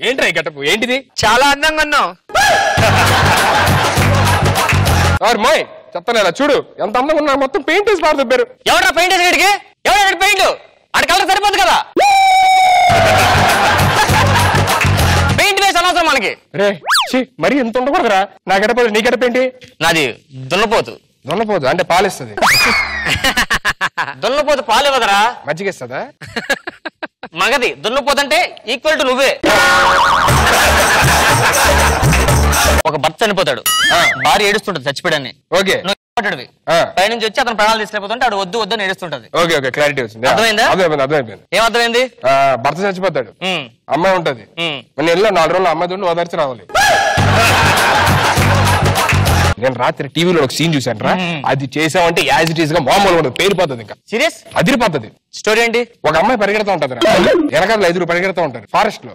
ఏంట్రా ఈ గెటప్? ఏంటిది? చాలా అందంగా ఉన్నావు. మోయ్ చెప్తాను ఇలా చూడు ఎంత అందంగా ఉన్నా. మొత్తం పెయింట్ వేసి పాడుతారు. ఎవరా పెయింట్ వేసి వీడికి? ఎవరు పెయింట్? ఆడి కలర్ సరిపోదు కదా. పెయింట్ వేసి అనవసరం మనకి. రే మరి ఎంత ఉండకూడదురా. నా గడప నీ గడప ఏంటి? నాది దున్నపోతు. దున్నపోతు అంటే పాలిస్తుంది. దున్నపోతు పాలు ఇవ్వదరా, మజ్జిగ ఇస్తుందా? మగది. దున్నపోతు అంటే ఈక్వల్ టు నువ్వే. ఒక భర్త చనిపోతాడు, భార్య ఏడుస్తుంటది చచ్చిపోయాడని. ఓకే పైనుంచి వచ్చి అతను ప్రాణాలు తీసుకెళ్ళిపోతుంటే ఆడు వద్దు వద్దు అని ఏడుస్తుంటది. ఓకే ఓకే క్లారిటీ వచ్చింది. అర్థమైందా? అర్థమైంది. ఏం అర్థమైంది? భర్త చచ్చిపోతాడు, అమ్మాయి ఉంటది. నేను వెళ్ళా 4 రోజులు అమ్మాయి తోటి ఓదార్చి రావాలి. నేను రాత్రి టీవీలో ఒక సీన్ చూసాను రా. అది చేసామంటే యాజ్ ఇట్ ఈస్ గా మామూలు ఉండదు, పేరిపోతుంది. ఇంకా సీరియస్ అదిరిపోతుంది. స్టోరీ ఏంటి? ఒక అమ్మాయి పరిగెడతా ఉంటది రా, వెనకాల 5 పరిగెడతా ఉంటారు ఫారెస్ట్ లో.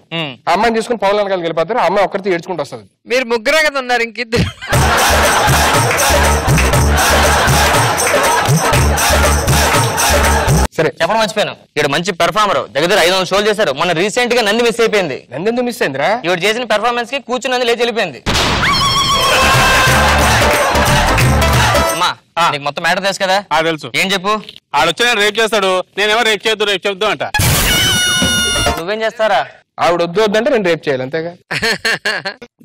ఆ అమ్మాయిని తీసుకుని పౌల వెనకాలకి వెళ్ళిపోతారు. ఆ అమ్మాయి ఒక్కరితో ఏడ్చుకుంటూ వస్తుంది. మీరు ముగ్గురే కదా ఉన్నారు, ఇంకిద్దరు. సరే చెప్పడం మర్చిపోయాను, ఇక్కడ మంచి పెర్ఫార్మర్ దగ్గర 500 షోలు చేశారు. మొన్న రీసెంట్ గా నంది మిస్ అయిపోయింది. నంది ఎందుకు మిస్ అయిందిరా? ఇవి చేసిన పెర్ఫార్మెన్స్ కి కూర్చుని నంది లేచి వెళ్ళిపోయింది. అమ్మా నీకు మొత్తం మ్యాటర్ తెలుసు కదా? తెలుసు. ఏం చెప్పు? ఆడొచ్చి నేను రేప్ చేస్తాడు, నేనేమో రేప్ చేద్దు అంట. నువ్వేం చేస్తారా? ఆవిడ వద్దు వద్దంటే నేను రేపు చేయాలి, అంతేగా.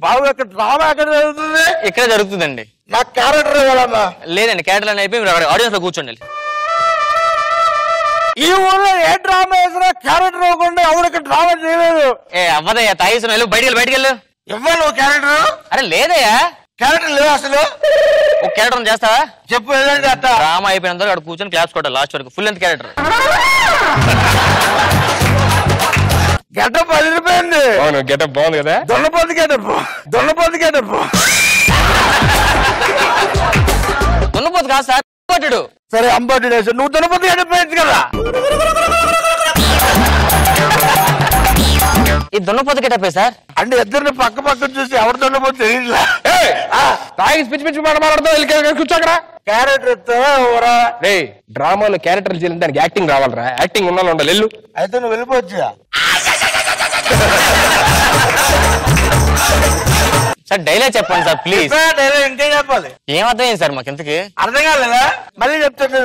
బాబు ఎక్కడ డ్రామా ఎక్కడ జరుగుతుంది? ఇక్కడ జరుగుతుందండి. నాకు క్యారెక్టర్ ఇవ్వాలమ్మా. లేదండి, క్యారెక్టర్ అని అయిపోయి ఆడియన్స్ లో కూర్చోండి. ఈ ఊర్లో ఏ డ్రామా వేసినా క్యారెక్టర్ ఇవ్వకుండా ఎవరికి డ్రామా చేయలేదు. ఏ అవ్వదయ్యా, తాగేసిన బయటికి వెళ్ళు. ఇవ్వాలి క్యారెక్టర్. అరే లేదయ్యా, క్యారెక్టర్ లేదు అసలు. ఒక క్యారెక్టర్ చేస్తావా? చెప్పు. డ్రామా అయిపోయినంత అక్కడ కూర్చొని క్లాస్ కొట్టాలి లాస్ట్ వరకు. Full length character. గెటప్ అదిరిపోయింది. అవును గెటప్ బాగుంది కదా. దొన్నపోతు గెటప్. దున్నపోతు కాదు సార్, కొట్టాడు. సరే అంబోటి వేసి నువ్వు దొన్నపోతు గెటప్ వేయచ్చు కదా. ఈ దున్నపోతు గెటప్ సార్ అంటే ఇద్దరిని పక్క చూసి ఎవరు దొన్నపోతు తెలియట్లా. తాగి పిచ్చి పిచ్చి మాట్లాడుతూ కూర్చోకరా. క్యారెక్టర్ రే డ్రామాలో క్యారెక్టర్లు చేయాలి, దానికి యాక్టింగ్ రావాలరా. యాక్టింగ్ ఉండాలి ఉండాలి. వెళ్ళు. అయితే నువ్వు వెళ్ళిపోవచ్చు సార్. డైలాగ్ చెప్పండి సార్ ప్లీజ్. డైలాగ్ ఇంకే చెప్పాలి. ఏం అర్థమైంది సార్ మాకు ఇంతకి? అర్థం కాలేదా? మళ్ళీ చెప్తాను.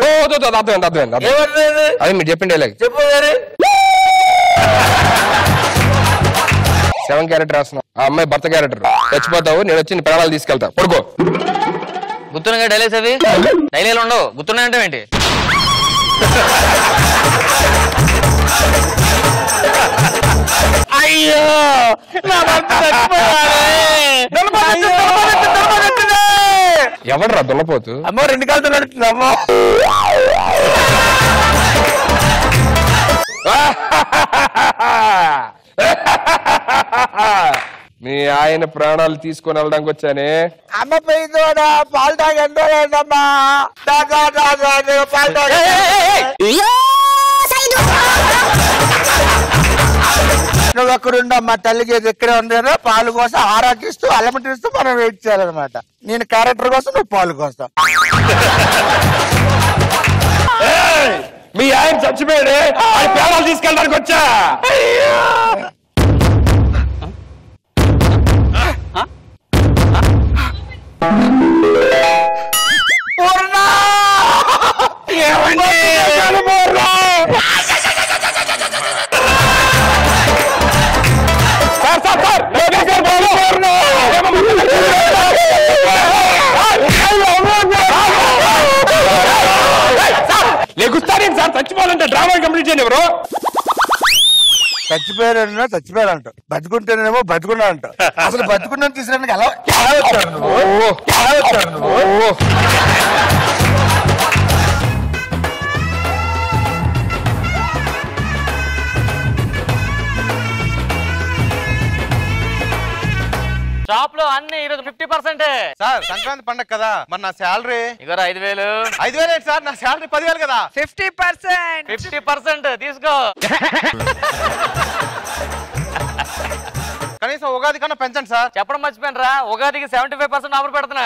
అదే మీరు చెప్పండి డైలాగ్. చెప్పు. 7 క్యారెక్టర్ రాస్తున్నావు. ఆ అమ్మాయి భర్త క్యారెక్టర్. చచ్చిపోతావు, నేను వచ్చి నీ ప్రాణాలు తీసుకెళ్తా. పడుకో. గుర్తున్నాయి డైలాగ్స్ అవి? డైలాగ్ ఉండవు, గుర్తున్నాయి అంటే ఏంటి? అయ్యో ఎవడరా దున్నపోతు? అమ్మో 2 కాళ్ళతో నడుస్తుంది. అమ్మో మీ ఆయన ప్రాణాలు తీసుకొని వెళ్ళడానికి వచ్చానే. అమ్మ పోయిందోడా పాలు తాగండమ్మా. పాలు తాగ నువ్వు ఎక్కడుండమ్మా. తల్లికి ఎక్కడే ఉంది పాలు కోసం ఆరాకిస్తూ అలమటిస్తూ మనం వెయిట్ చేయాలన్నమాట. నేను క్యారెక్టర్ కోసం, నువ్వు పాలు కోసం. మీ ఆయన చచ్చిపోయాడే, ఆయన ప్రాణాలు తీసుకెళ్ళడానికి వచ్చా. లేకుస్తారేంటి సార్? చచ్చిపోవాలంటే డ్రామా కంప్లీట్ చేయండి. ఎవరు చచ్చిపోయారంట, బతుకుంటేనేమో బతుకున్నా అంట. అసలు బతుకున్నా తీసుకురానికి ఎలా వచ్చారు? షాప్ లో అన్ని ఈరోజు 50%. సార్ సంక్రాంతి పండగ కదా, మరి నా శాలరీ ఇగో 5,000. 5,000 ఏంటి సార్? నా శాలరీ 10,000 కదా. 50% తీసుకో. కనీసం ఉగాది కన్నా పెంచండి సార్. చెప్పడం మర్చిపోయాను రా, ఉగాదికి 75% ఆఫర్ పెడుతున్నా.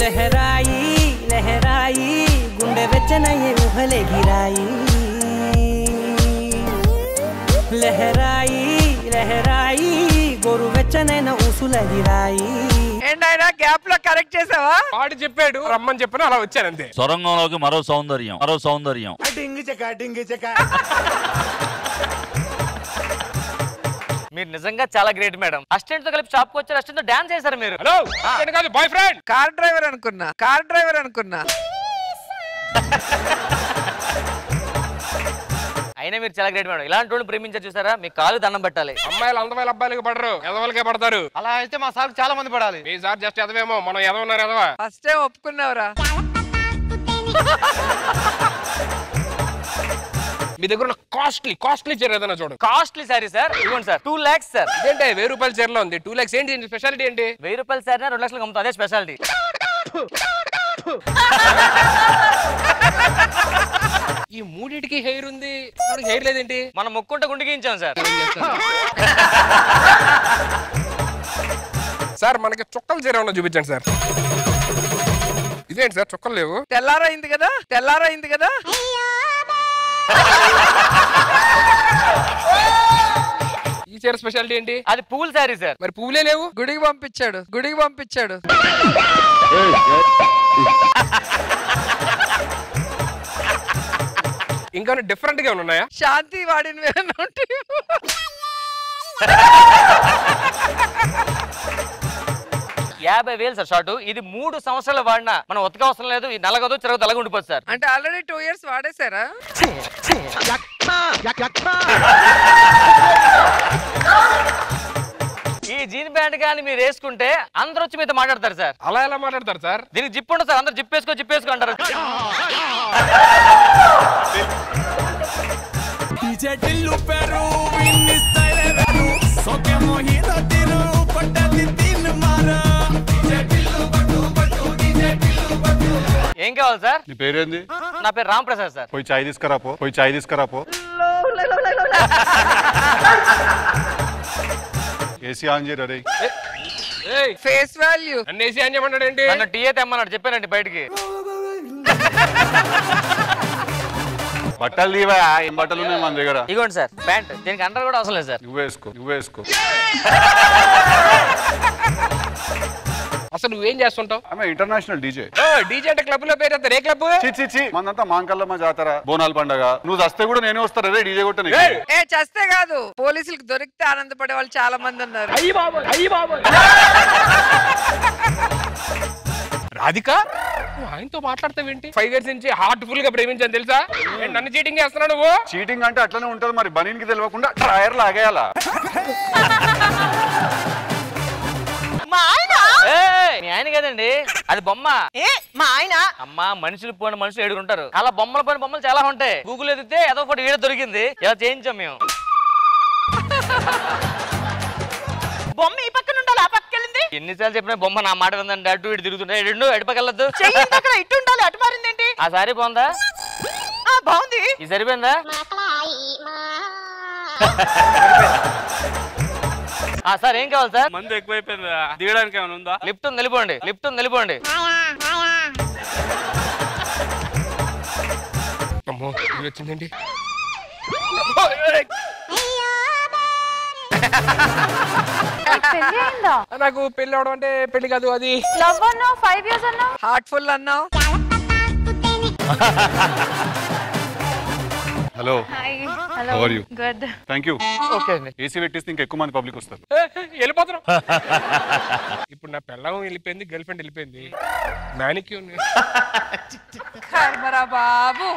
లహరాయి లహరాయి గుండె వెచ్చనయ్యే ఊహలే గిరాయి. లహరాయి లహరాయి గోరువెచ్చనైన ఊసులదిరాయి. ఏంటైనా గ్యాప్ లో కరెక్ట్ చేసావా? వాడు చెప్పాడు రమ్మని చెప్పిన అలా వచ్చాను అంతే. సొరంగంలోకి మరో సౌందర్యం, మరో సౌందర్యం. మీరు నిజంగా చాలా గ్రేట్ మేడం. అసిస్టెంట్ తో కలిపి షాప్ కి వచ్చారు, అసిస్టెంట్ తో డాన్స్ చేశారు మీరు. హలో కాదు బాయ్ ఫ్రెండ్. కార్ డ్రైవర్ అనుకున్నా, కార్ డ్రైవర్ అనుకున్నా. అయినా మీరు చాలా గ్రేట్ మేడం. ఇలాంటి వాళ్ళు ప్రేమించారు చూసారా, మీ కాలు దండం పెట్టాలి. అమ్మాయిలు అందమైన అబ్బాయిలకి పడరు, ఎదవలకే పడతారు. అలా అయితే మా సార్ చాలా మంది పడాలి. మీ సార్ జస్ట్ ఎదవేమో, మనం ఎదవన్నారు ఎదవా. First time ఒప్పుకున్నావురా. మీ దగ్గర ఉన్న కాస్ట్లీ చీర ఏదైనా చూడు. కాస్ట్లీ సారీ సార్, ఇవ్వండి సార్. 2 lakhs sir. ఏంటి 1000 రూపాయల చీరలో ఉంది 2 lakhs. ఏంటి స్పెషాలిటీ ఏంటి? 1000 రూపాయల సారీ 2 లక్షలకు అమ్ముతాం, అదే స్పెషాలిటీ. ఈ మూడిటికి హెయిర్ ఉంది, హెయిర్ లేదేంటి? మనం మొక్కుంటే గుండెకి ఇచ్చాం సార్. సార్ మనకి చుక్కలు చీర ఉన్నా చూపించండి సార్. ఇదేంటి సార్ చుక్కలు లేవు? తెల్లారైంది కదా, తెల్లారైంది కదా. ఈ చీర స్పెషాలిటీ ఏంటి? అది పువ్వుల సారీ సార్. మరి పువ్వులే లేవు. గుడికి పంపించాడు, గుడికి పంపించాడు. ఇంకా డిఫరెంట్ గా ఉన్నాయా? శాంతి వాడిని 50,000 సార్ షార్ట్. ఇది 3 సంవత్సరాలు వాడినా మనం ఉతక అవసరం లేదు. ఈ నలగదు చిరగదు అలాగే ఉండిపోతుంది సార్. అంటే ఆల్రెడీ 2 years వాడేశారా? ఈ జీన్ ప్యాంట్ కానీ మీరు వేసుకుంటే అందరూ వచ్చి మీతో మాట్లాడతారు సార్. అలా ఎలా మాట్లాడతారు సార్? దీనికి జిప్ ఉండదు సార్, అందరు జిప్పేసుకో అంటారు. ఏం కావాలి సార్? నీ పేరేంది? నా పేరు రామ్ ప్రసాద్ సార్. పోయి చాయ్ తీసుకురాపో, పోయి చాయ్ తీసుకురాపో. ఏసీ ఆన్ చేయరా రే. ఫేస్ వాల్యూ అన్నేసి అని చెప్పన్నాడు ఏంటి? నన్ను టీ తెమ్మన్నాడు, చెప్పానండి బయటికి. బట్టలు తీవా, ఏం బట్టలు ఉన్నాయి మన దగ్గర? ఇగోండి సార్ ప్యాంట్, దీనికి అండర్ కూడా అవసరం లేదు సార్. నువ్వేసుకో. అసలు నువ్వేం చేస్తుంటావు? ఆమె ఇంటర్నేషనల్ డీజే. డీజే అంటే క్లబ్ లో పేరు ఏ క్లబ్? చి మనంతా మాంకల్లమ్మ జాతర, బోనాల పండగ. నువ్వు చస్తే కూడా నేనే వస్తాను రే డీజే కొట్టని. ఏ చస్తే కాదు, పోలీసులకు దొరికితే ఆనందపడే వాళ్ళు చాలా మంది ఉన్నారు. రాధిక ఆయనతో మాట్లాడతావేంటి? 5 years నుంచి హార్ట్ఫుల్ గా ప్రేమించాను తెలుసా? నన్ను చీటింగ్ చేస్తున్నావు నువ్వు. చీటింగ్ అంటే అట్లనే ఉంటది మరి, బనీన్కి తెలియకుండా టైర్ లాగేయాలా? మీ ఆయన కదండి, అది బొమ్మ. మా ఆయన అమ్మా, మనుషులు పోయిన మనుషులు 7 ఉంటారు. అలా బొమ్మలు పోయిన బొమ్మలు చాలా ఉంటాయి. గూగుల్ ఎదిగితే ఏదో ఒకటి వీడియో దొరికింది, ఇలా చేయించాం మేము. బొమ్మ ఈ పక్కన ఉండాలి, ఆ పక్కకి వెళ్ళింది. ఎన్నిసార్లు చెప్పినా బొమ్మ నా మాట విందండి, అటు ఇటు తిరుగుతుంటాయి. రెండు ఎడపకెళ్ళద్దు. ఇటు ఉండాలి, అటు మారిందేంటి? ఆ సారీ బాగుందా? బాగుంది. ఇది సరిపోయిందా? సార్ ఏం కావాలి సార్? మందు ఎక్కువైపోయిందా? దిగడానికి ఏమైనా ఉందా? లిఫ్ట్ ఉంది, వెళ్ళిపోండి. లిఫ్ట్ ఉంది, వెళ్ళిపోండి. అమ్మో ఇది వచ్చిందండి. నాకు పెళ్లి అవడం అంటే పెళ్లి కాదు, అది లవ్ అన్నావు, 5 years అన్నావు, హార్ట్ఫుల్ అన్నావు. Hello, hello, How are you? Good. Thank you. Okay అండి. ఏసీ పెట్టేస్తే ఇంకా ఎక్కువ మంది పబ్లిక్ వస్తారు. వెళ్ళిపోతున్నాం. ఇప్పుడు నా పెళ్ళం వెళ్ళిపోయింది, గర్ల్ ఫ్రెండ్ వెళ్ళిపోయింది, మ్యానిక్యూర్. కర్మరా బాబు.